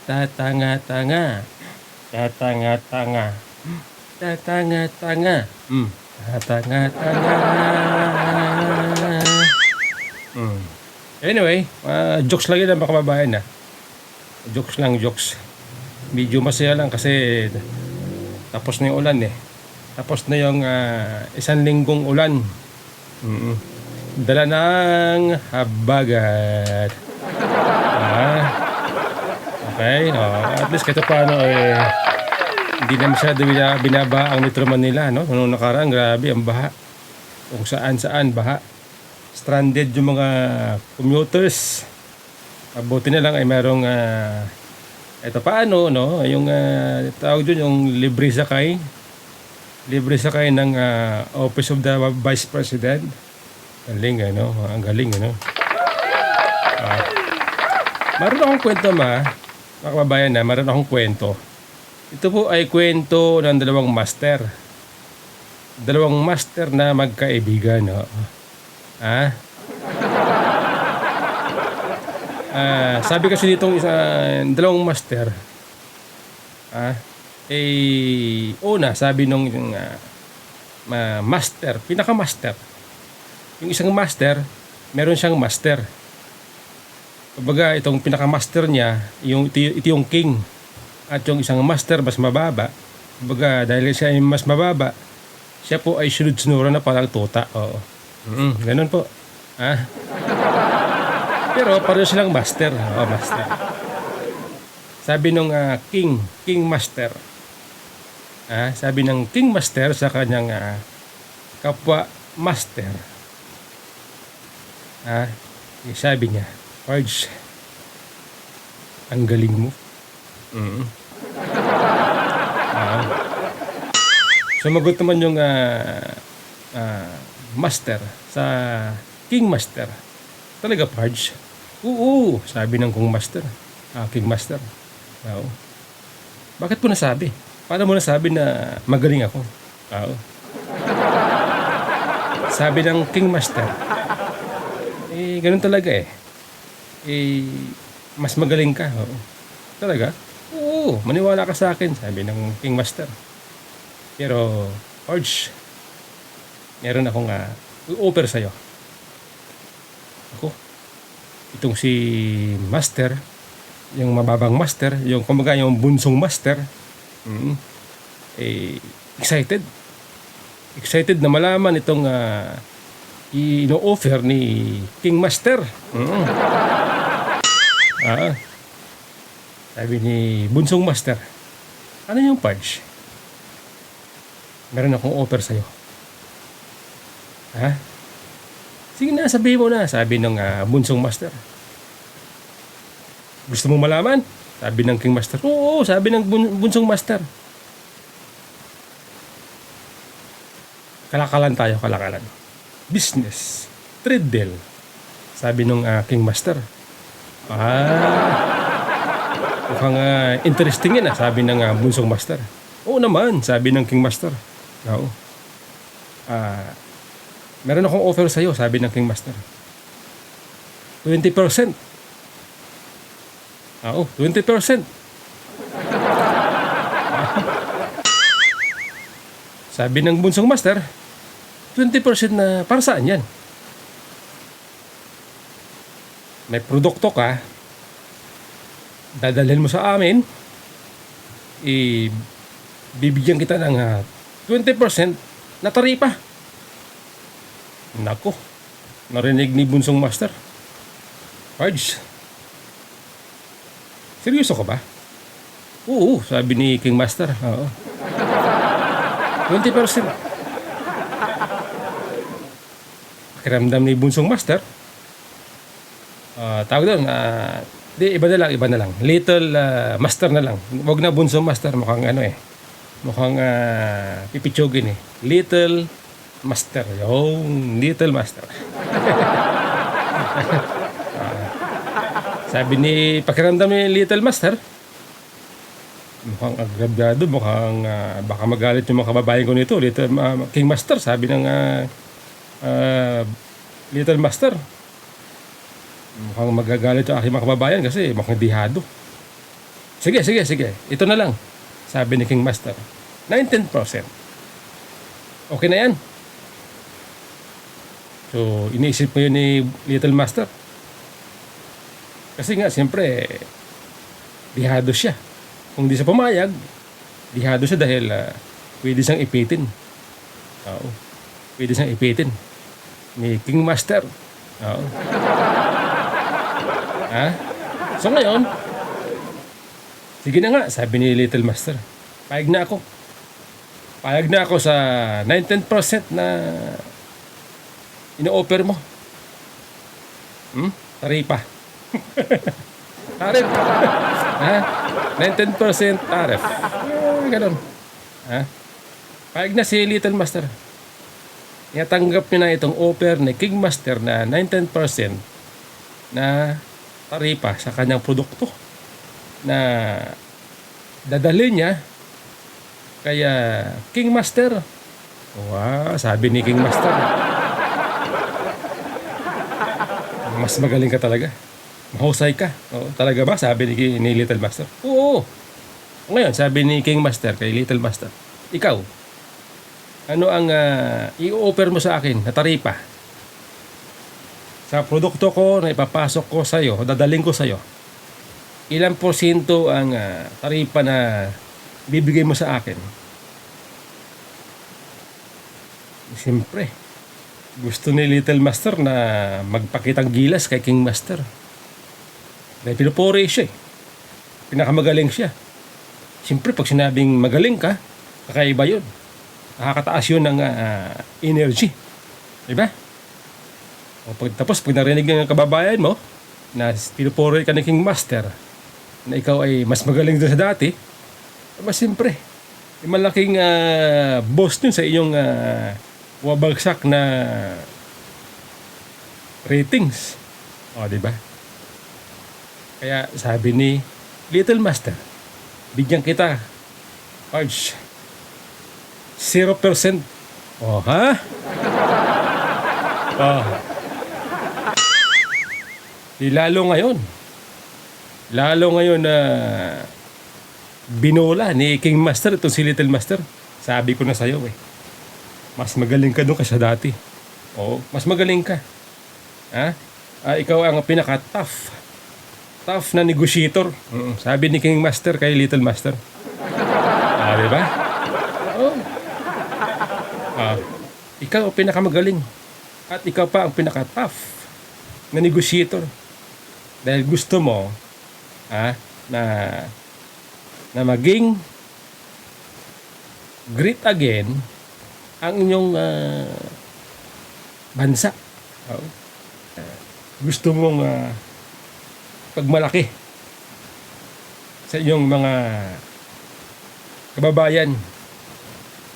Tatanga-tanga. Tatanga-tanga. Tatanga-tanga. Tatanga-tanga. Anyway, jokes lang yun ang mga kababayan na. Jokes lang, jokes. Medyo masaya lang kasi tapos na yung ulan eh. Tapos na yung isang linggong ulan. Dala ng habagat. Okay, at least kahit paano hindi na masyado binaba ang Metro Manila, no? Noong nakaraan, grabe ang baha. Kung saan baha. Stranded yung mga commuters. Mabuti na lang ay merong ito paano, no? Yung tawag dun, yung libre sakay ng Office of the Vice President. Galing, ano? Ang galing, ano? Meron akong kwento, mga kababayan na, meron akong kwento. Ito po ay kwento ng dalawang master. Dalawang master na magkaibigan, no? Sabi kasi nitong dalawang master, una, sabi nung master, pinaka-master. Yung isang master, meron siyang master. Kumbaga, itong pinaka-master niya, ito yung king. At yung isang master, mas mababa. Kumbaga, dahil siya ay mas mababa, siya po ay sunod-sunuran na parang tuta. Oo. Ganun po. Pero pareho silang master. Oo, master. Sabi nung king master. Sabi ng king master sa kanyang kapwa master. Sabi niya, Pards, ang galing mo. Sumagot naman yung master sa king master. Talaga, Pards? Oo, sabi ng kung master. King master. Oo. Bakit po nasabi? Paano mo nasabi na magaling ako? Oo. Sabi ng king master, ganun talaga eh. Mas magaling ka. Oo. Talaga? Oo, maniwala ka sa akin, sabi ng king master. Pero, Pards, meron akong offer sa'yo. Ako, itong si master, yung mababang master, yung kumbaga yung bunsong master, excited na malaman itong ino-offer ni king master. Sabi ni bunsong master, ano yung Pards? Meron akong offer sa'yo. Sige na, sabihin mo na, sabi ng bunsong master. Gusto mo malaman? Sabi ng king master. Oo, sabi ng bunsong master. Kalakalan tayo, kalakalan. Business. Trade deal. Sabi ng king master. Mukhang interesting yan, sabi ng bunsong master. Oo naman, sabi ng king master. Oo. Meron akong offer sa'yo, sabi ng king master. 20%. Oo, 20%. Sabi ng bunsong master, 20% na para saan yan? May produkto ka, dadalhin mo sa amin, bibigyan kita ng 20% na taripa. Nako, narinig ni bunsong master. Pards, seryoso ka ba? Oo, sabi ni king master. Oo. 20%. Pakiramdam ni bunsong master. Tawag doon, iba na lang. Little master na lang. Wag na bunsong master, mukhang mukhang pipitsugin eh. Little master. Yung little master. Sabi ni pakiramdam ni little master, mukhang agrabyado, mukhang baka magalit yung mga kababayan ko nito. Little king master, sabi ng little master. Mukhang magagalit yung aking mga kababayan kasi mukhang dihado. Sige, sige, sige. Ito na lang. Sabi ni King Master. 19%. Okay na yan. So, iniisip mo yun ni Little Master. Kasi nga, siyempre, dihado siya. Kung di siya pumayag, dihado siya dahil pwede siyang ipitin. Oo. Pwede siyang ipitin ni King Master. Oo. Ha? So ngayon, sige na nga, sabi ni Little Master. Payag na ako. Payag na ako sa 19% na ino-offer mo. Taripa. Tarif. Ha? 19% tarif. Ganun. Ha? Payag na si Little Master. Iatanggap niya na itong offer ni King Master na 19% na taripa sa kanyang produkto na dadali niya kaya King Master. Wow, sabi ni King Master. Mas magaling ka talaga. Mahusay ka. Oo, talaga ba? Sabi ni Little Master. Oo. Ngayon, sabi ni King Master kay Little Master, ikaw, ano ang i-offer mo sa akin na taripa sa produkto ko na ipapasok ko sa iyo, dadaling ko sa iyo? Ilang porsyento ang taripa na bibigay mo sa akin? Siyempre, gusto ni Little Master na magpakitang gilas kay King Master. Dahil pinupuri siya eh. Pinakamagaling siya. Siyempre, pag sinabing magaling ka, kakaiba yun. Nakakataas yun ng energy. Diba? O tapos pag narinig ng kababayan mo na pinupuri ka ng King Master na ikaw ay mas magaling doon sa dati, mas siyempre, may malaking boss yun sa iyong wabagsak na ratings. O, diba? Kaya sabi ni Little Master, bigyan kita, Arch, 0%. Oh, ha? Oh. Lalo ngayon na binola ni King Master itong si Little Master. Sabi ko na sa'yo eh. Mas magaling ka doon kasi dati. Oo, mas magaling ka. Ha? Ikaw ang pinaka-tough na negotiator. Sabi ni King Master kay Little Master. Diba? Oo. Ikaw ang pinakamagaling at ikaw pa ang pinaka-tough na negotiator dahil gusto mo na maging great again ang inyong bansa. Gusto mong pagmalaki sa inyong mga kababayan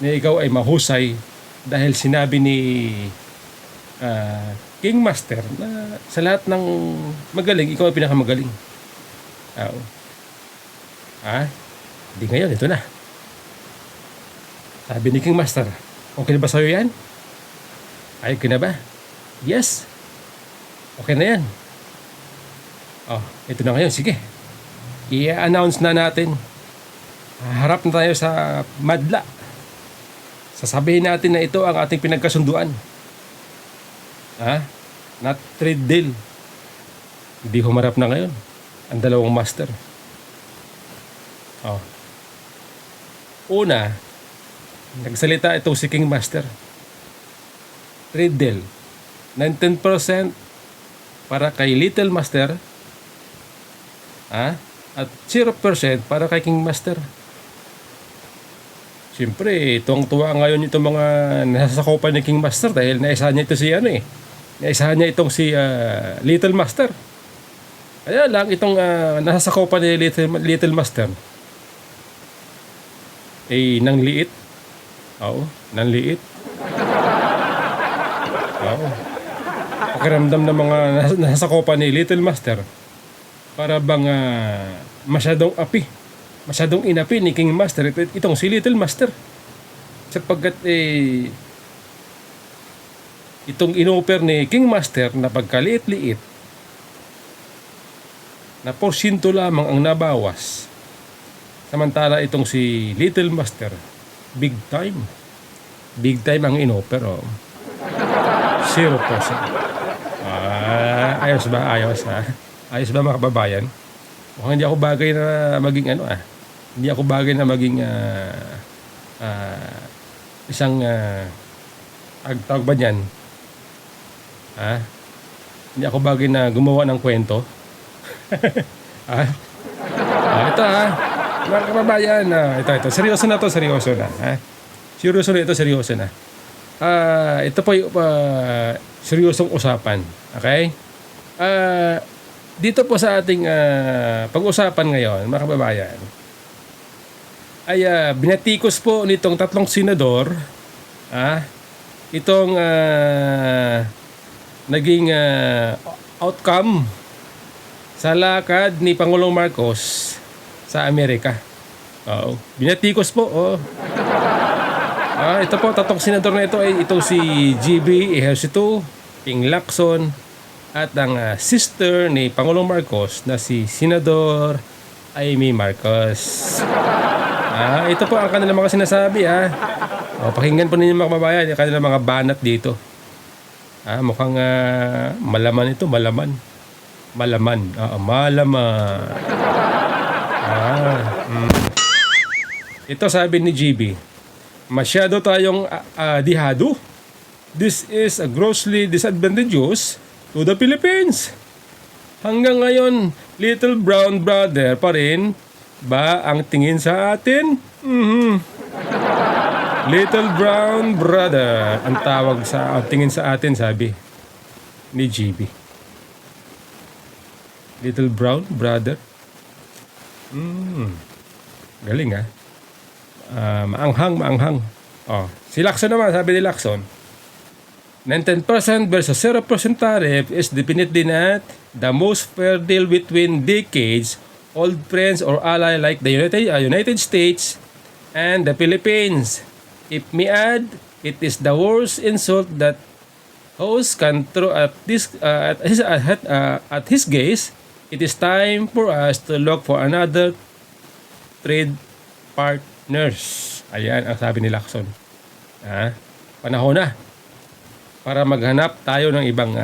na ikaw ay mahusay dahil sinabi ni King Master na sa lahat ng magaling, ikaw ay pinakamagaling. Di ngayon, ito na. Sabi ni King Master, okay na ba sa'yo yan? Ayag ka na ba? Yes. Okay na yan. Ito na ngayon, sige. I-announce na natin. Harap na tayo sa madla. Sasabihin natin na ito ang ating pinagkasunduan. Not trade deal. Hindi humarap na ngayon ang dalawang master. Una, nagsalita itong si King Master. Trade deal. 19% para kay Little Master. At 0% para kay King Master. Siyempre, tuwang-tuwa ngayon itong mga nasasakupan ni King Master dahil naisahan niya ito si naisahan niya itong si Little Master. Kaya lang itong nasasakupan ni Little Master nang liit. Oo, nang liit. Oo. Pakiramdam ng mga nasasakupan ni Little Master para bang masyadong inapi ni King Master itong si Little Master sapagkat itong inoper ni King Master na pagkaliit-liit na porsyento lamang ang nabawas Samantala itong si Little Master, big time. Big time ang inoffer, oh. 0%. Ayos ba? Ayos, ha? Ayos ba, mga kababayan? Mukhang hindi ako bagay na maging ano, ah. Hindi ako bagay na maging isang tawag ba niyan? Hindi ako bagay na gumawa ng kwento. ah, ito, mga kababayan, ito, seryoso na to, seryoso na. Seryoso na ito, seryoso na. Ito po yung seryosong usapan. Okay? Dito po sa ating pag-usapan ngayon, mga kababayan, ay binatikos po nitong tatlong senador itong naging outcome sa lakad ni Pangulong Marcos sa Amerika. Oo. Binatikos po. Oh. Ito po, tatlong senador na ito ay itong si GB Ejercito, Ping Lacson, at ang sister ni Pangulong Marcos na si Senador Amy Marcos. Ito po ang kanilang mga sinasabi. Pakinggan po ninyo, mga kababayan, yung kanilang mga banat dito. Mukhang malaman ito, malaman. Malaman. Malaman. Ito sabi ni GB, masyado tayong dihado. This is a grossly disadvantageous to the Philippines. Hanggang ngayon, little brown brother pa rin ba ang tingin sa atin? Little brown brother ang tawag sa tingin sa atin, sabi ni GB. Little brown brother. Galing, maanghang. Si Lacson naman, sabi ni Lacson, 19% versus 0% tariff is definitely not the most fair deal between decades old friends or ally like the United States and the Philippines. If me add, it is the worst insult that host can throw at his gaze. It is time for us to look for another trade partners. Ayan ang sabi ni Lacson. Panahon na para maghanap tayo ng ibang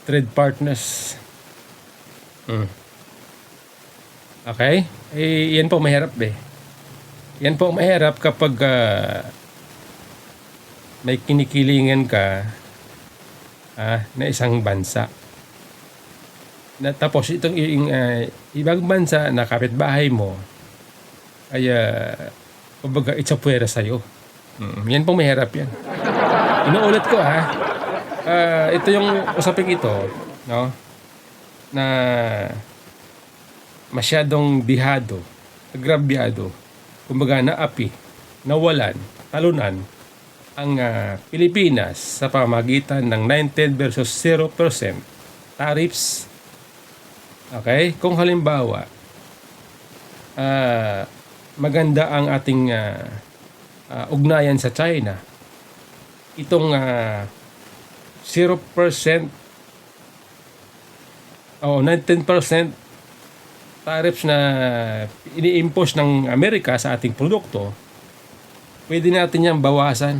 trade partners. Okay? Yan po mahirap Yan po mahirap kapag may kinikilingan ka na isang bansa. Tapos itong ibang bansa na kapitbahay mo ay kumbaga itsapwera sa'yo. Yan pong mahirap yan. Inuulit ko ito yung usaping ito, no? Na masyadong dihado, agrabyado, kumbaga naapi, nawalan, talunan ang Pilipinas sa pamagitan ng 19 versus 0% tariffs. Okay? Kung halimbawa, maganda ang ating ugnayan sa China, itong 0% o 19% tariffs na ini-impose ng Amerika sa ating produkto, pwede natin yang bawasan.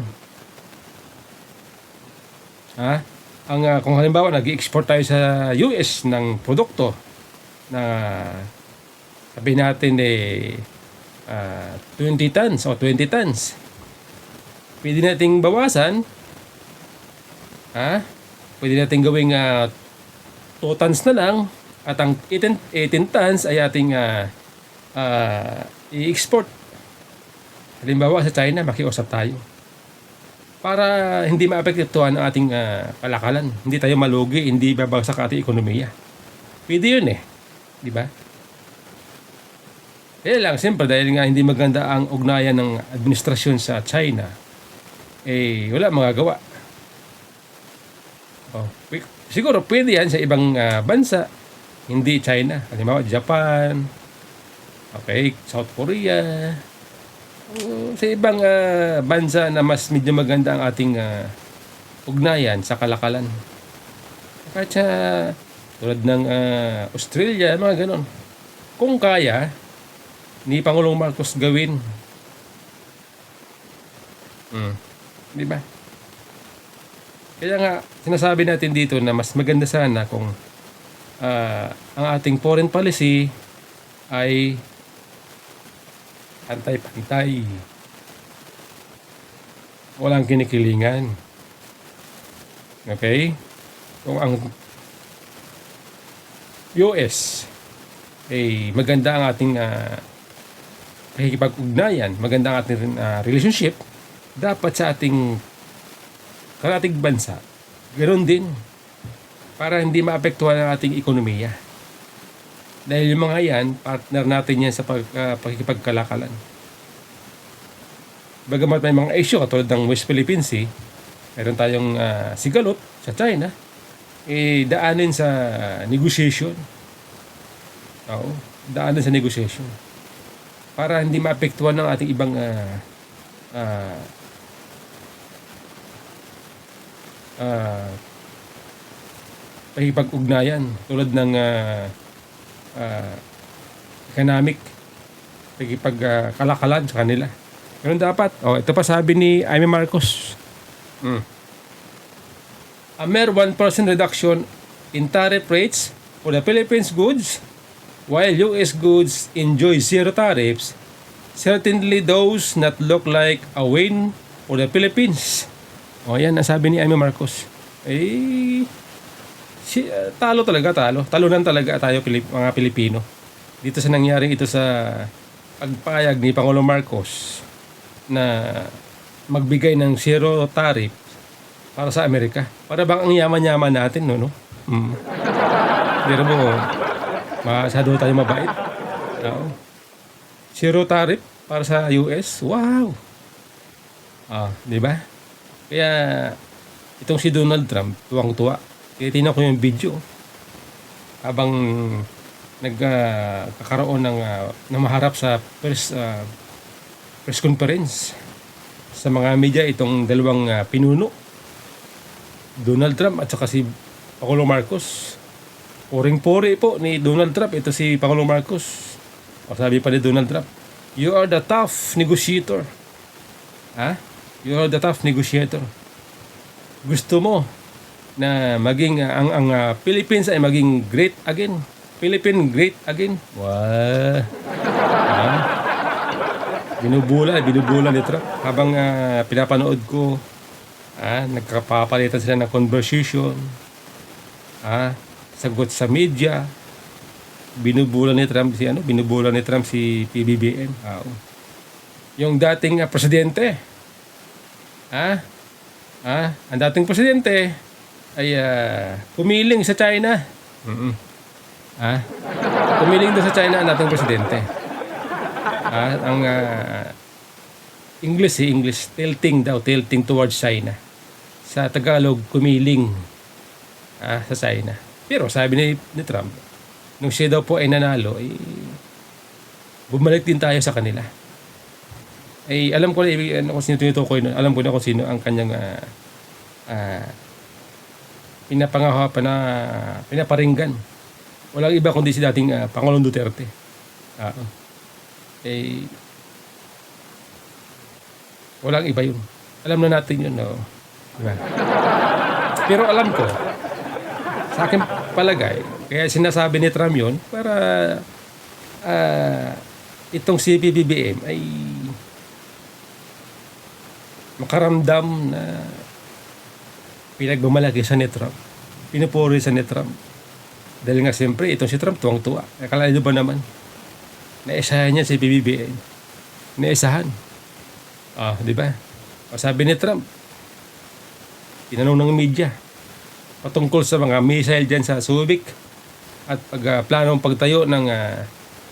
Kung halimbawa nag-export tayo sa US ng produkto na sabihin natin 20 tons o 20 tons, pwede nating bawasan. Pwede nating gawing 2 tons na lang at ang 18 tons ay ating i-export. Halimbawa sa China, makiusap tayo para hindi maapektuhan ang ating kalakalan. Hindi tayo malugi, hindi babagsak ang ating ekonomiya. Pwede yun di ba? Kaya lang, siyempre, dahil nga hindi maganda ang ugnayan ng administrasyon sa China, wala magagawa. Siguro pwede yan sa ibang bansa, hindi China. Halimbawa, Japan, South Korea, sa ibang bansa na mas medyo maganda ang ating ugnayan sa kalakalan. Kahit sa tulad ng Australia, mga ganon. kung kaya ni Pangulong Marcos gawin. Di ba? Kaya nga, sinasabi natin dito na mas maganda sana kung ang ating foreign policy ay pantay-pantay. Walang kinikilingan. Okay? Kung ang US ay maganda ang ating pakikipag-ugnayan, maganda ang ating relationship, dapat sa ating karating bansa, ganoon din para hindi maapektuhan ang ating ekonomiya. Dahil yung mga yan, partner natin yan sa pakikipagkalakalan. Bagamat may mga issue katulad ng West Philippine Sea, meron tayong sigalot sa China, daanin sa negotiation. Oo, daanin sa negotiation. Para hindi maapektuhan ng ating ibang pakikipag-ugnayan tulad ng economic pakikipagkalakalan sa kanila. Ganun dapat. Ito pa sabi ni Amy Marcos. A mere 1% reduction in tariff rates for the Philippines goods while US goods enjoy zero tariffs. Certainly those not look like a win for the Philippines. Yan ang sabi ni Amy Marcos. Talo talaga, talo. Talunan talaga tayo mga Pilipino. Dito sa nangyaring ito sa pagpayag ni Pangulong Marcos na magbigay ng zero tariff para sa Amerika. Para bang ang yaman-yaman natin, no? Pero mo, masyado tayo mabait. Zero tariff para sa US. Wow! Di ba? Kaya itong si Donald Trump, tuwang-tuwa. Kaya tinan ko yung video habang nagkakaroon ng maharap sa press conference sa mga media itong dalawang pinuno, Donald Trump at saka si Pangulong Marcos. Poring-pori po ni Donald Trump ito si Pangulong Marcos. Sabi pa ni Donald Trump, "You are the tough negotiator." You are the tough negotiator. Gusto mo na maging ang Philippines ay maging great again. Philippine great again. Wow. Binubula ni Trump. Habang pinapanood ko, nagkapapalitan sila ng conversation. Sagot sa media. Binubula ni Trump si PBBM. Yung dating presidente. Ang dating presidente ay pumiling sa China. Pumiling doon sa China ang dating presidente. Ang English, tilting towards China. Sa Tagalog, kumiling sa China. Pero sabi ni Trump, nung siya daw po ay nanalo, bumalik din tayo sa kanila. Alam ko na kung sino tinutukoy nun. Alam ko na kung sino ang kanyang pinaparinggan. Walang iba kundi si dating Pangulong Duterte. Walang iba yun. Alam na natin yun, no? Diba? Pero alam ko, sa akin palagay, kaya sinasabi ni Trump yun, para itong si PBBM ay makaramdam na pinagmamalaki sa ni Trump. Pinupuri sa ni Trump. Dahil nga siyempre, itong si Trump tuwang-tuwa. Akala nyo ba naman? Naisahan niya si PBBM. Naisahan. Di ba? Sabi ni Trump, tinanong ng media patungkol sa mga missile dyan sa Subic at planong pagtayo ng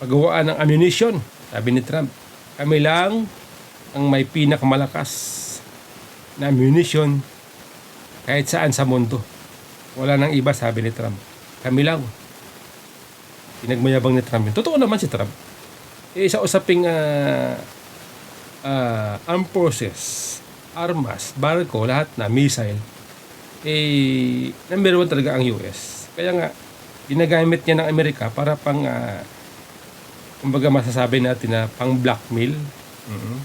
paggawaan ng ammunition. Sabi ni Trump, kami lang ang may pinakamalakas na ammunition kahit saan sa mundo. Wala nang iba, sabi ni Trump. Kami lang. Pinagmayabang ni Trump yun. Totoo naman si Trump. Sa usaping armed forces, armas, barko, lahat na, missile, number 1 talaga ang US. Kaya nga, ginagamit niya ng Amerika para pang kumbaga masasabi natin na pang-blackmail.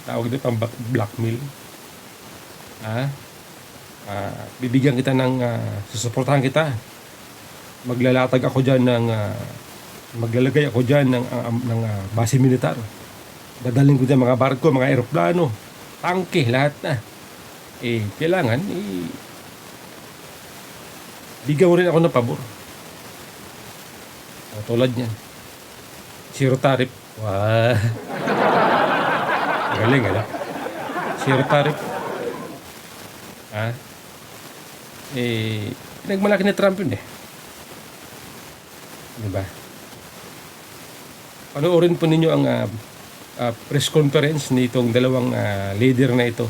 Tawag dito pang-blackmail. Ah, bibigyan kita ng susuportahan kita. Maglalatag ako diyan ng maglalagay ako diyan ng base militar. Dadalhin ko diyan mga barko, mga eroplano, tangke, lahat na. Kailangan bigyan mo rin ako ng pabor. Tulad niyan. Zero tariff. Wow. Galing, ano? Zero tariff. Pinagmalaki ni Trump yun eh. Diba? Panoorin po ninyo ang press conference nitong dalawang leader na ito.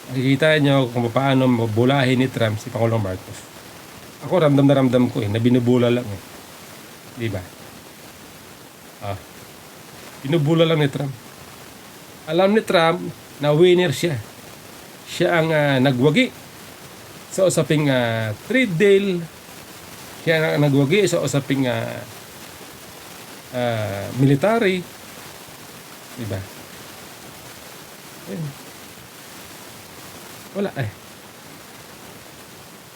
Makikita nyo kung paano mabulahin ni Trump si Pangulong Marcos. Ako ramdam na ramdam ko na binubula lang eh. Diba? Binubula lang ni Trump. Alam ni Trump na winner siya. Siya ang nagwagi sa usaping trade deal. Siya ang nagwagi sa usaping military. Diba? Wala eh.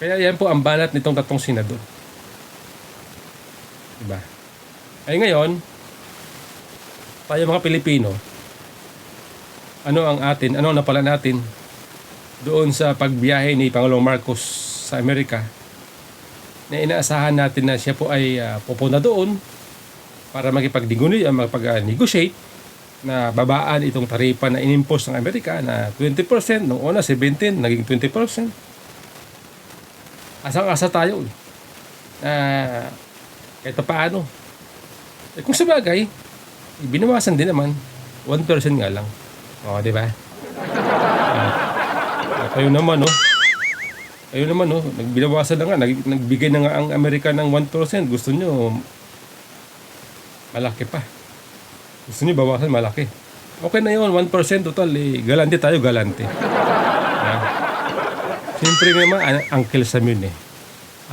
Kaya yan po ang banat nitong tatlong senador. Diba? Ay ngayon, tayo mga Pilipino, ano ang napala natin doon sa pagbiyahe ni Pangulong Marcos sa Amerika, na inaasahan natin na siya po ay pupunta doon para makipag-negotiate na babaan itong taripa na inimpose ng Amerika na 20%, noong una 17, naging 20%. Asang-asa tayo kahit paano. Kung sa bagay, binawasan din naman, 1% nga lang. Di ba? Kayo naman, nagbinawasan na nga, nagbigay na nga ang Amerika ng 1%. Gusto nyo, malaki pa. Gusto nyo bawasan, malaki. Okay na yun, 1% total. Galante tayo, galante. Siyempre naman, Uncle Sam yun eh.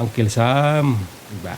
Uncle Sam. Diba?